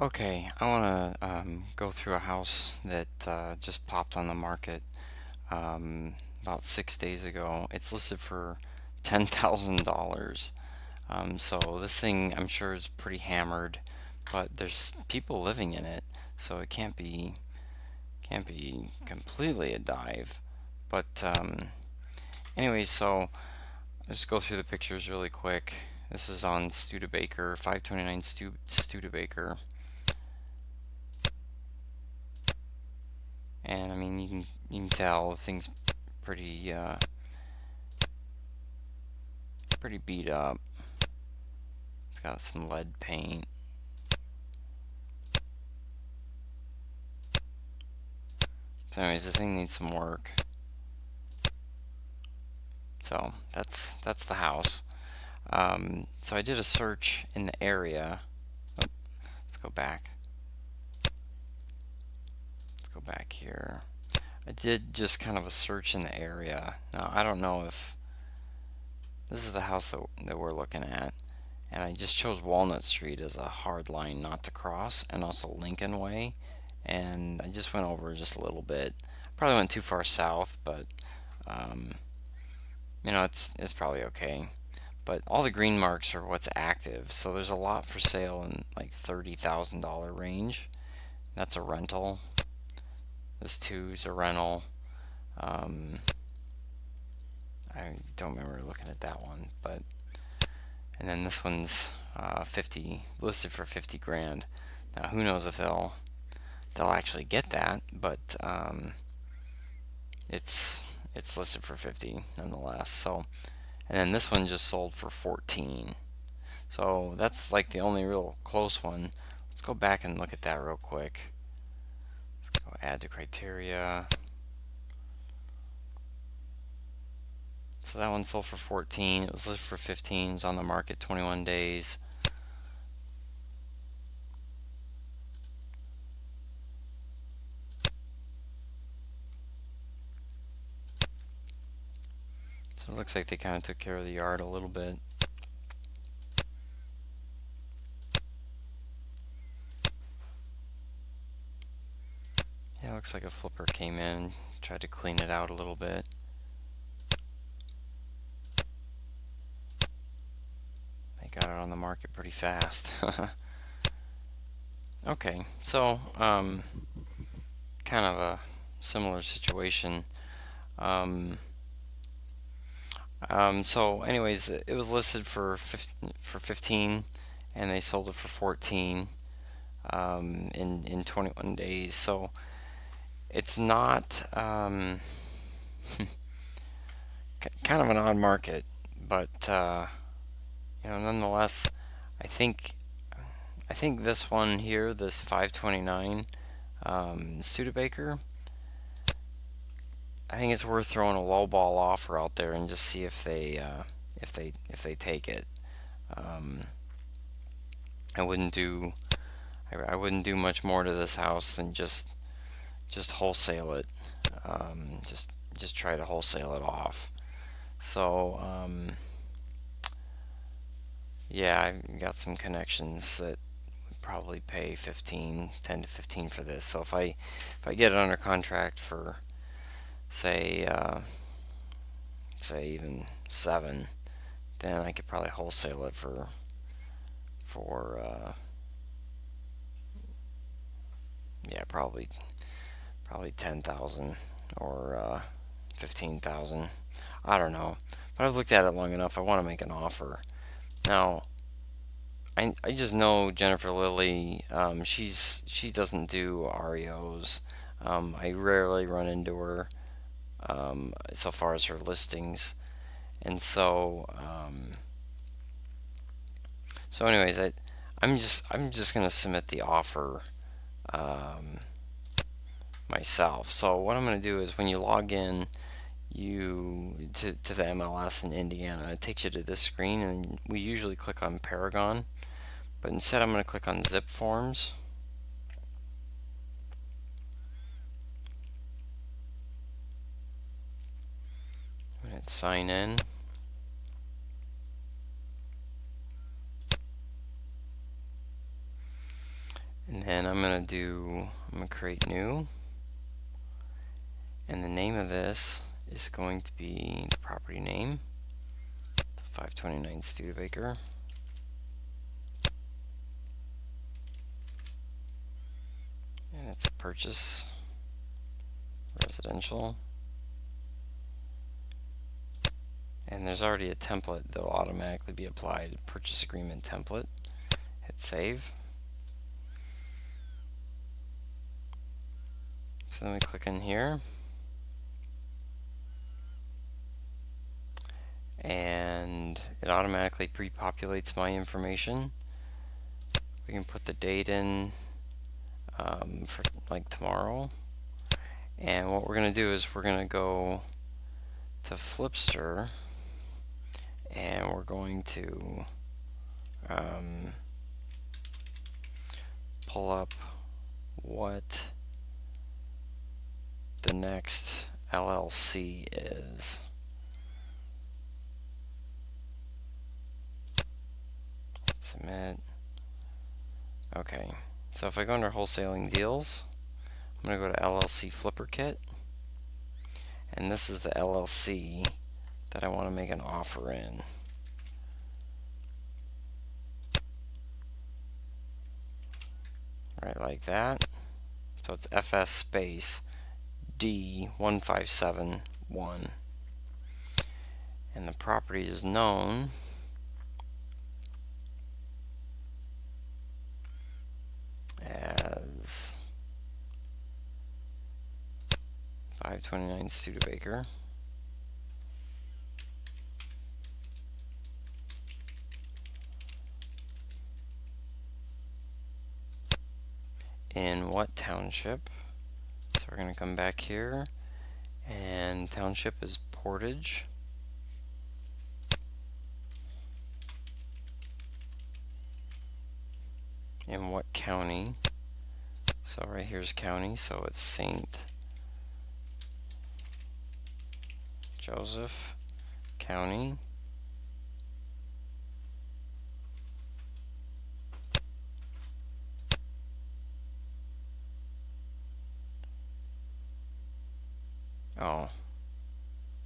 Okay, I want to go through a house that just popped on the market about 6 days ago. It's listed for $10,000. So this thing, I'm sure, is pretty hammered, but there's people living in it, so it can't be completely a dive. But anyway, so let's go through the pictures really quick. This is on Studebaker, 529 Studebaker. And I mean, you can tell the thing's pretty pretty beat up. It's got some lead paint. So anyways, the thing needs some work. So that's the house. So I did a search in the area. Oh, let's go back. Let's go back here. I did just kind of a search in the area. Now I don't know if this is the house that we're looking at. And I just chose Walnut Street as a hard line not to cross, and also Lincoln Way. And I just went over just a little bit. Probably went too far south, but um, it's probably okay. But all the green marks are what's active, so there's a lot for sale in like $30,000 range. That's a rental. This too is a rental. Um, I don't remember looking at that one, but and then this one's 50 listed for 50 grand. Now who knows if they'll actually get that, but it's it's listed for 50 nonetheless. So, and then this one just sold for 14. So that's like the only real close one. Let's go back and look at that real quick. Let's go add to criteria. So that one sold for 14. It was listed for 15. It's on the market 21 days. So it looks like they kind of took care of the yard a little bit. Yeah, it looks like a flipper came in, tried to clean it out a little bit. They got it on the market pretty fast. Okay, so kind of a similar situation. Um, so anyways, it was listed for 15, and they sold it for 14 in 21 days. So it's not kind of an odd market, but nonetheless, I think I think this one here, this 529 Studebaker, I think it's worth throwing a low ball offer out there and just see if they take it. Um, I wouldn't do I wouldn't do much more to this house than just wholesale it. Just try to wholesale it off. So yeah, I've got some connections that would probably pay 10 to 15 for this. So if I get it under contract for say say even 7, then I could probably wholesale it for yeah, probably 10,000 or 15,000. I don't know, but I've looked at it long enough. I want to make an offer. Now, I just know Jennifer Lilly. She doesn't do REOs. I rarely run into her so far as her listings, and so anyways, I'm just gonna submit the offer um, myself. So what I'm gonna do is when you log in to the MLS in Indiana, it takes you to this screen, and we usually click on Paragon, but instead I'm going to click on Zip Forms. I'm going to sign in. And then I'm going to create new. And the name of this is going to be the property name, 529 Studebaker. And it's purchase residential. And there's already a template that will automatically be applied, purchase agreement template. Hit save. So then we click in here. And it automatically pre-populates my information. We can put the date in for like tomorrow. And what we're going to do is we're going to go to Flipster, and we're going to pull up what the next LLC is. Submit. Okay, so if I go under wholesaling deals, I'm going to go to LLC Flipper Kit, and this is the LLC that I want to make an offer in. Right, like that. So it's FS space D1571, and the property is known as 529 Studebaker. In what township? So we're going to come back here, and township is Portage. In what county? So right here's county, so it's St. Joseph County. Oh,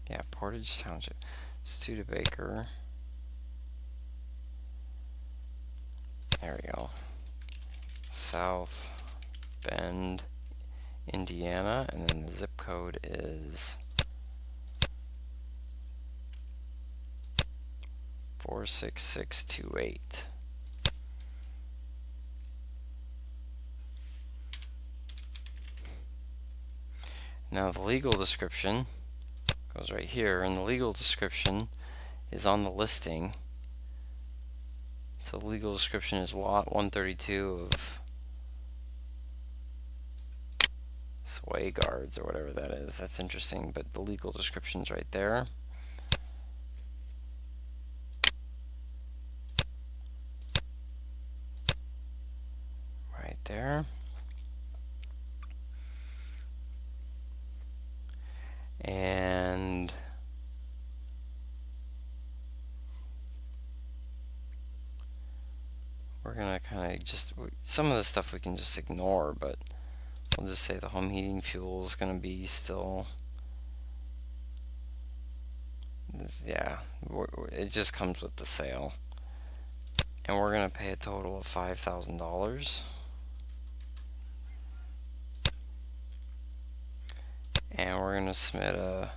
yeah, Portage Township. Studebaker. There we go. South Bend, Indiana, and then the zip code is 46628. Now the legal description goes right here, and the legal description is on the listing. So the legal description is lot 132 of Sway Guards, or whatever that is. That's interesting, but the legal description's right there. Right there. And we're gonna kind of just, some of the stuff we can just ignore, but we'll just say the home heating fuel is gonna be still, yeah, it just comes with the sale. And we're gonna pay a total of $5,000. And we're gonna submit a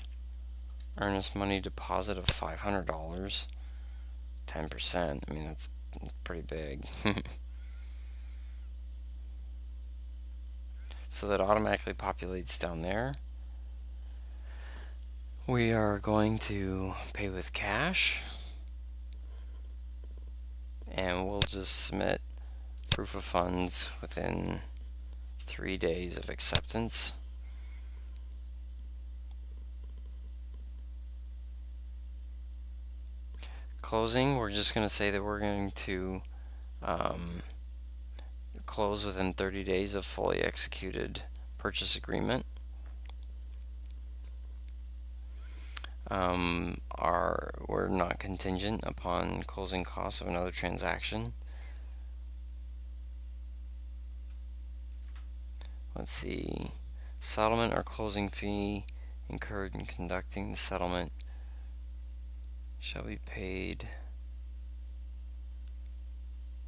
earnest money deposit of $500, 10%. I mean, that's pretty big. So that automatically populates down there. We are going to pay with cash, and we'll just submit proof of funds within 3 days of acceptance. Closing, we're just going to say that we're going to close within 30 days of fully executed purchase agreement. We're not contingent upon closing costs of another transaction. let's see, settlement or closing fee incurred in conducting the settlement shall be paid,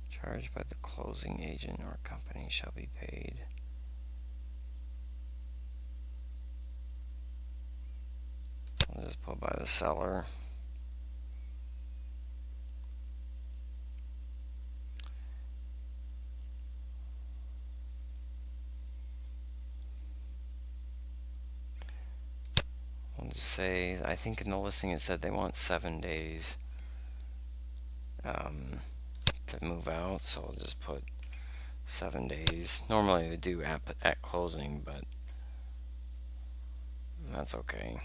charged by the closing agent or company shall be paid. I'll just put by the seller. We'll just say, I think in the listing it said they want 7 days to move out, so I'll just put 7 days. Normally I would do at closing, but that's okay.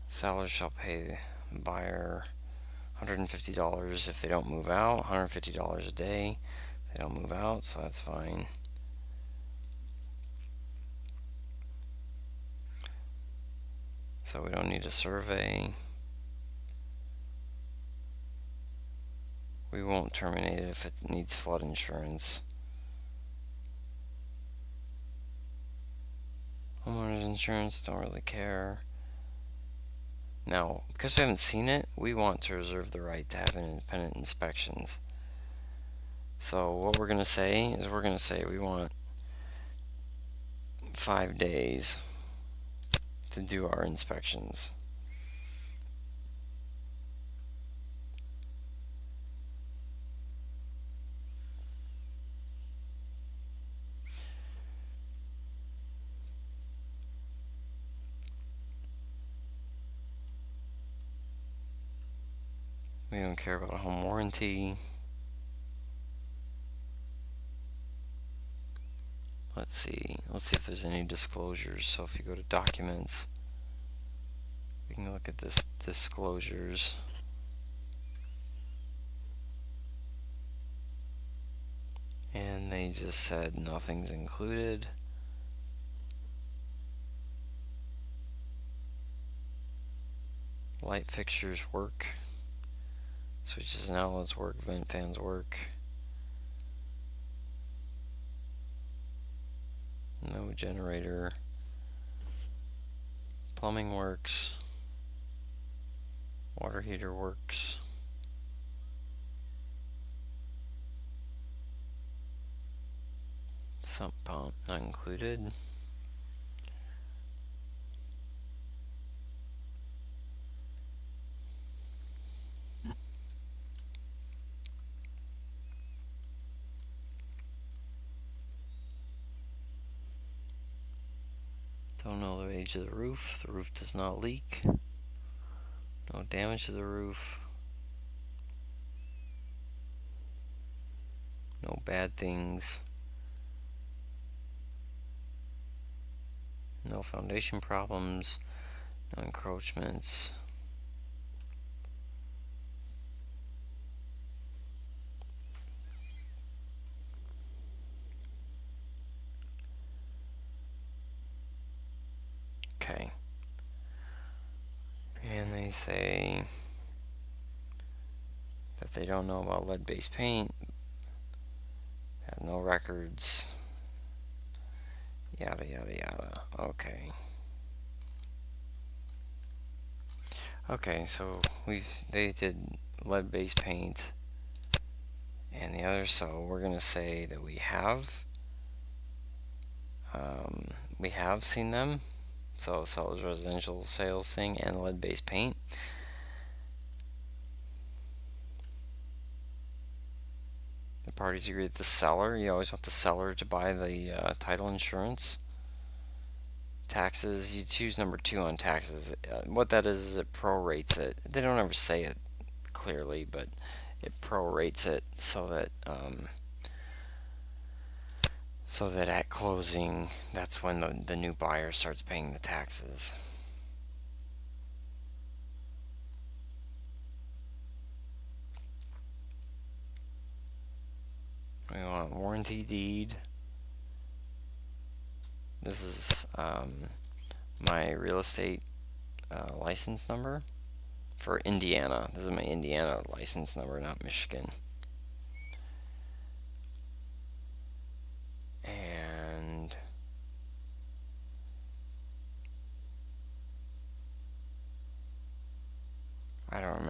Seller shall pay buyer $150 if they don't move out, $150 a day if they don't move out, so that's fine. So we don't need a survey. We won't terminate it if it needs flood insurance. Homeowners insurance, don't really care. Now, because we haven't seen it, we want to reserve the right to have independent inspections. So what we're going to say is we're going to say we want 5 days to do our inspections. We don't care about a home warranty. Let's see if there's any disclosures. So if you go to documents, we can look at this disclosures. And they just said nothing's included. Light fixtures work. Switches and outlets work. Vent fans work. No generator. Plumbing works. Water heater works. Sump pump not included. Don't know the age of the roof. The roof does not leak. No damage to the roof. No bad things. No foundation problems. No encroachments. Okay. And they say that they don't know about lead-based paint. Have no records. Yada yada yada. Okay. Okay, so they did lead-based paint and the other, so we're gonna say that we have seen them. So seller's residential sales thing and lead-based paint. The parties agree with the seller. You always want the seller to buy the title insurance. Taxes, you choose number 2 on taxes. What that is it prorates it. They don't ever say it clearly, but it prorates it so that at closing, that's when the new buyer starts paying the taxes. We want warranty deed. This is my real estate license number for Indiana. This is my Indiana license number, not Michigan.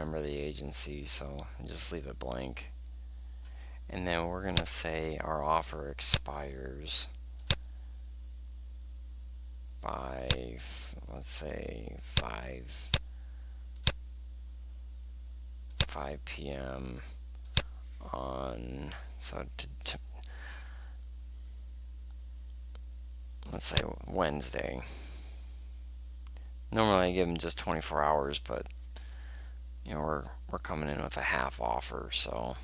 member of the agency, so just leave it blank. And then we're going to say our offer expires by, let's say, 5 p.m. on, so let's say Wednesday. Normally I give them just 24 hours, but you know, we're coming in with a half offer, so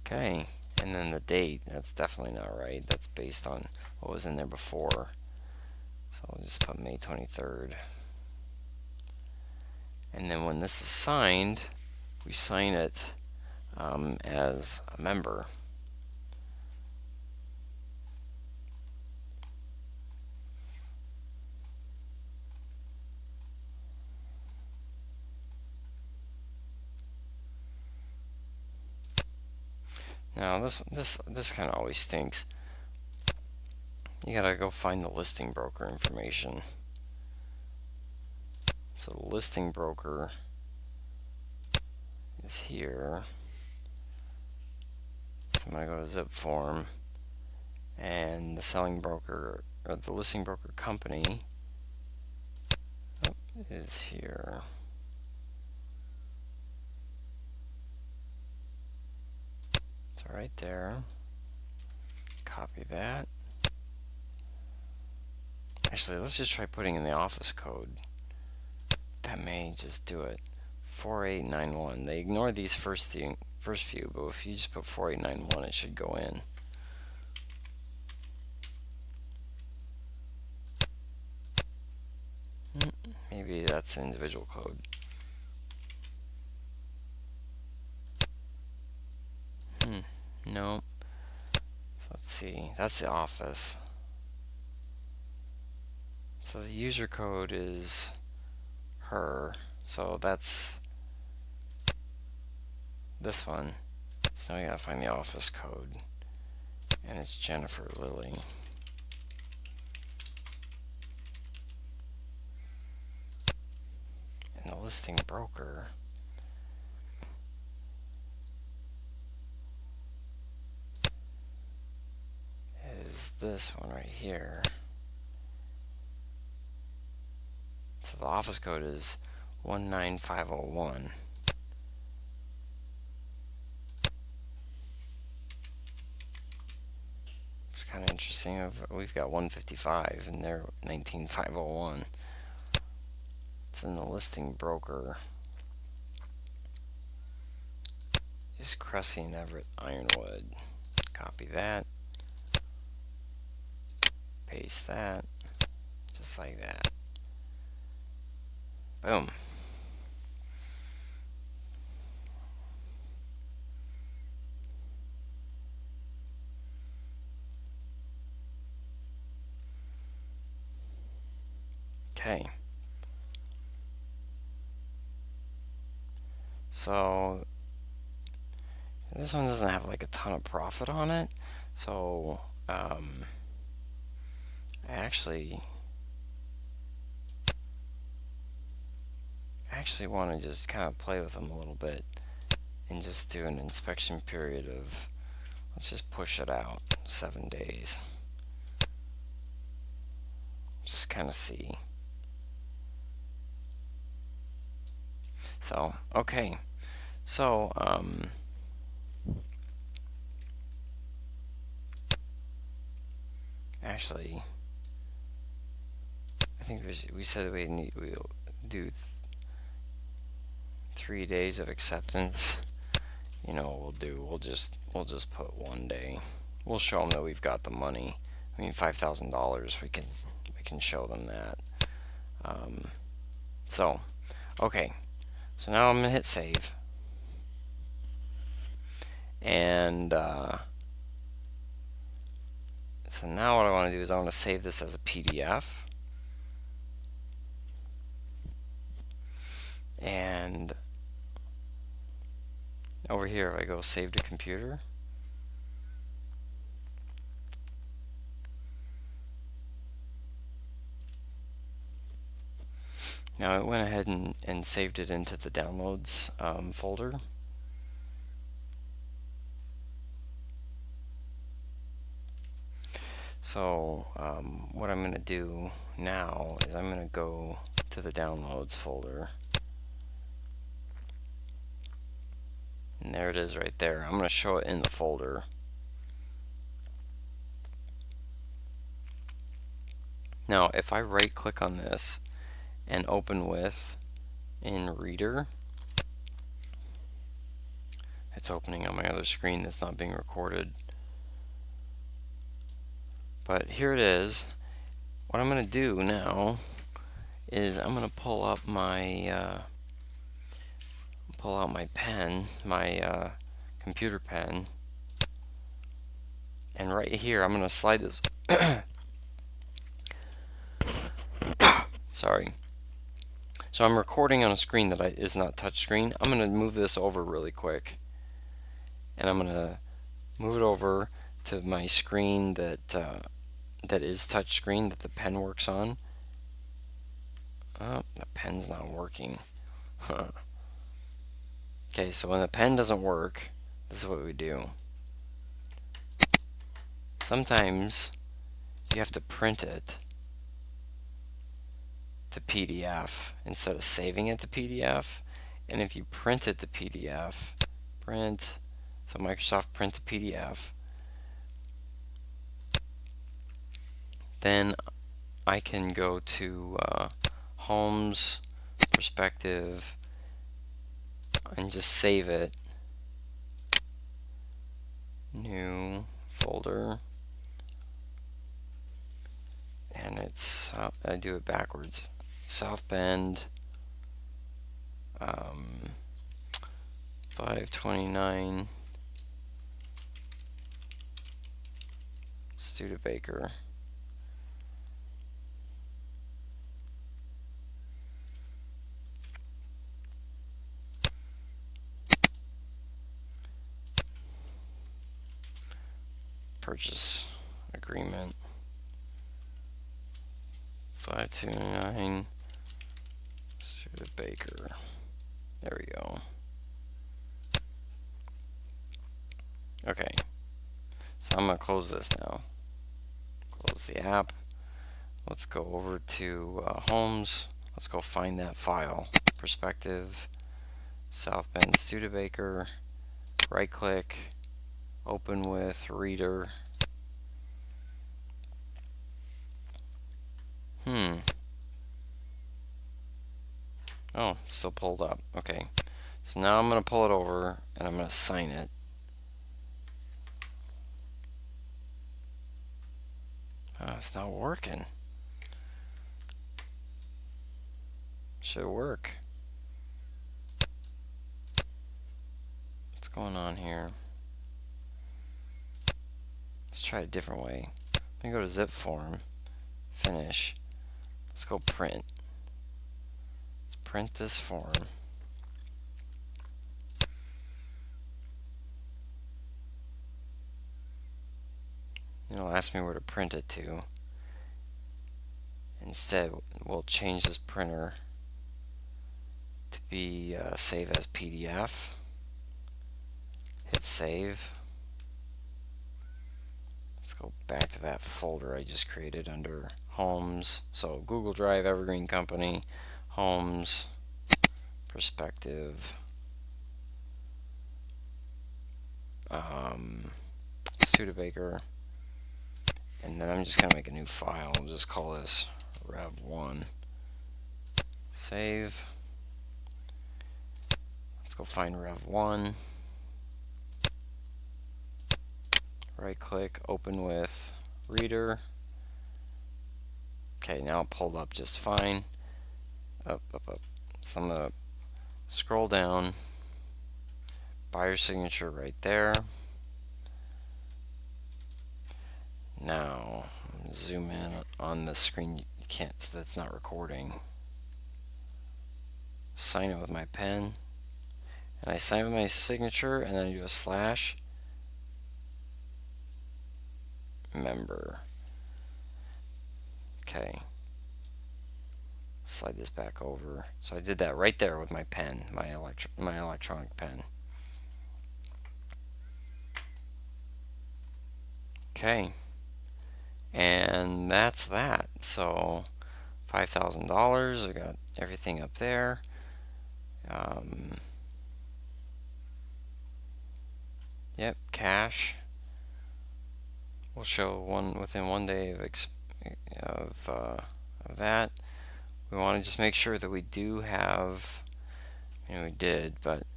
okay. And then the date, that's definitely not right. That's based on what was in there before. So we'll just put May 23rd. And then when this is signed, we sign it as a member. Now this kind of always stinks. You gotta go find the listing broker information. So the listing broker is here. So I'm gonna go to zip form, and the selling broker, or the listing broker company, is here. So right there. Copy that. Actually, let's just try putting in the office code. That may just do it. 4891. They ignore these first few, but if you just put 4891, it should go in. Maybe that's the individual code. No. So let's see. That's the office. So the user code is her. So that's this one. So we gotta find the office code. And it's Jennifer Lilly. And the listing broker is this one right here. So the office code is 19501. It's kind of interesting. We've got 155 and they're 19501. It's in the listing broker. Is Cressy and Everett Ironwood. Copy that. Paste that. Just like that. Boom. Okay. So this one doesn't have like a ton of profit on it. So I actually want to just kind of play with them a little bit and just do an inspection period of, let's just push it out 7 days. Just kind of see. So, okay. So, actually, I think we said we'll do 3 days of acceptance. You know, we'll just put 1 day. We'll show them that we've got the money. I mean, $5,000. We can show them that. So, okay. So now I'm gonna hit save, and so now what I want to do is I want to save this as a PDF, and over here if I go save to computer, Now I went ahead and saved it into the downloads folder. So what I'm going to do now is I'm going to go to the downloads folder. And there it is right there. I'm going to show it in the folder. Now if I right click on this and open with in Reader, it's opening on my other screen that's not being recorded. But here it is. What I'm going to do now is I'm going to pull up my pull out my pen, my computer pen, and right here I'm going to slide this sorry. So I'm recording on a screen that is not touchscreen. I'm going to move this over really quick, and I'm going to move it over to my screen that is touchscreen that the pen works on. Oh, the pen's not working. Okay, so when the pen doesn't work, this is what we do. Sometimes you have to print it to PDF instead of saving it to PDF. And if you print it to PDF, print, so Microsoft Print to PDF, then I can go to Homes, Perspective, and just save it. New folder. And it's, I do it backwards. South Bend, 529, Studebaker. Purchase agreement 529 Studebaker. There we go. Okay, so I'm going to close this now. Close the app. Let's go over to Homes. Let's go find that file. Perspective, South Bend Studebaker. Right click, open with Reader. Oh, still pulled up. Okay. So now I'm going to pull it over and I'm going to sign it. It's not working. Should work. What's going on here? Let's try a different way. Let me go to zip form, finish. Let's go print. Let's print this form. It'll ask me where to print it to. Instead, we'll change this printer to be save as PDF. Hit save. Let's go back to that folder I just created under Homes. So Google Drive, Evergreen Company, Homes, Perspective, Studebaker, and then I'm just going to make a new file. I'll just call this Rev1. Save. Let's go find Rev1. Right click, open with Reader. Okay, now it pulled up just fine. Up. So I'm going to scroll down. Buyer signature right there. Now, zoom in on the screen. You can't, so that's not recording. Sign it with my pen. And I sign with my signature, and then I do a slash member. Okay. Slide this back over. So I did that right there with my pen, my electronic pen. Okay, and that's that. So $5,000. I got everything up there. Yep, cash. We'll show within 1 day of that. We want to just make sure that we do have. We did, but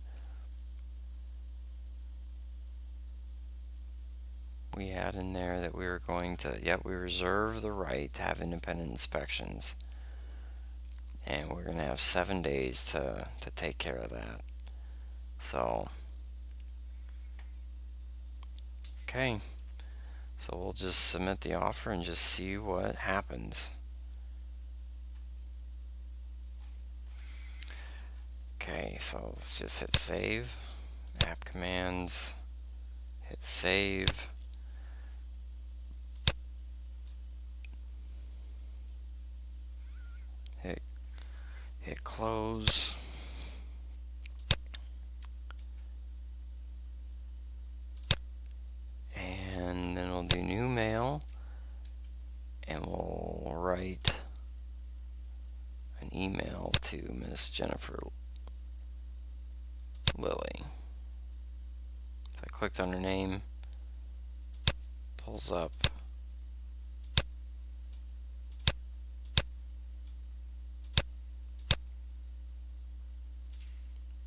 we had in there that we were going to. Yep, we reserve the right to have independent inspections, and we're going to have 7 days to take care of that. So, okay. So we'll just submit the offer and just see what happens. Okay, so let's just hit save. App commands. Hit save. Hit close. And then we'll do new mail. And we'll write an email to Miss Jennifer Lilly. So I clicked on her name. Pulls up.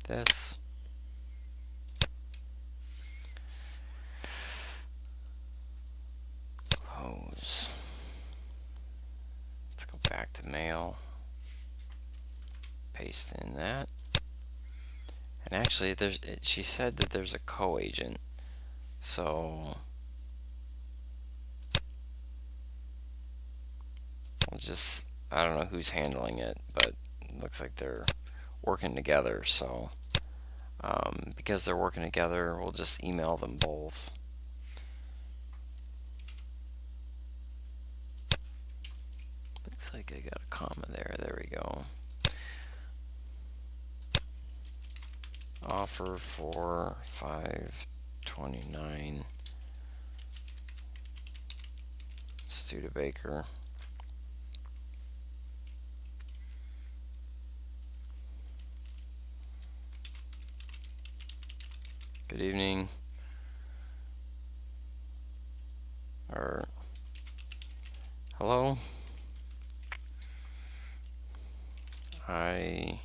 This. Close. Let's go back to mail. Paste in that. And actually, she said that there's a co-agent. So we'll just, I don't know who's handling it, but it looks like they're working together. So because they're working together, we'll just email them both. Looks like I got a comma there. There we go. Offer for $529. Studebaker. Good evening. Or hello. I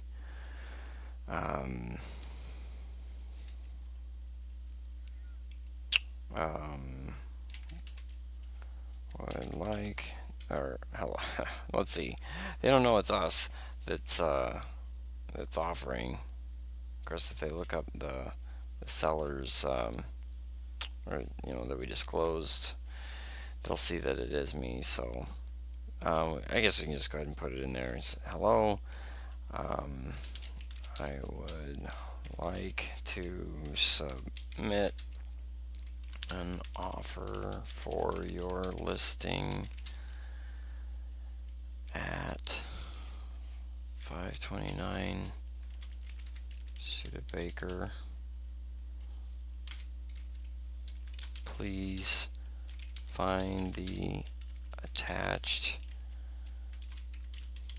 would like, or hello. Let's see. They don't know it's us that's offering. Of course, if they look up the sellers, or that we disclosed, they'll see that it is me. So I guess we can just go ahead and put it in there. It's, hello. I would like to submit an offer for your listing at $529 Studebaker. Please find the attached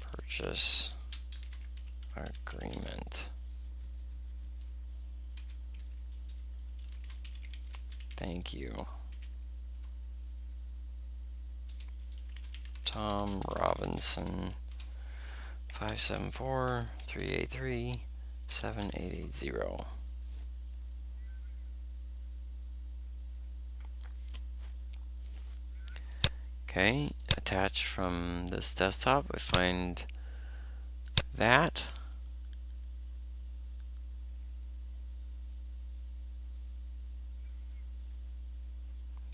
purchase agreement. Thank you. Tom Robinson, 574-383-7880. Okay, attached from this desktop, we find that.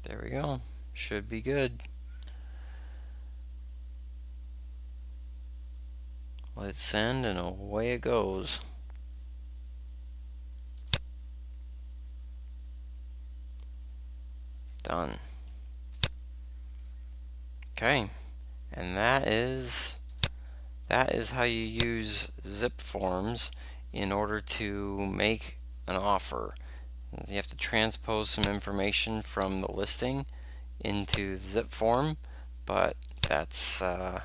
There we go. Should be good. Let send and away it goes. Done. Okay, and that is that is how you use zip forms in order to make an offer. You have to transpose some information from the listing into the zip form, but that's how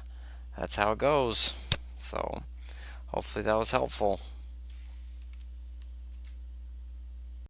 it goes. So hopefully that was helpful.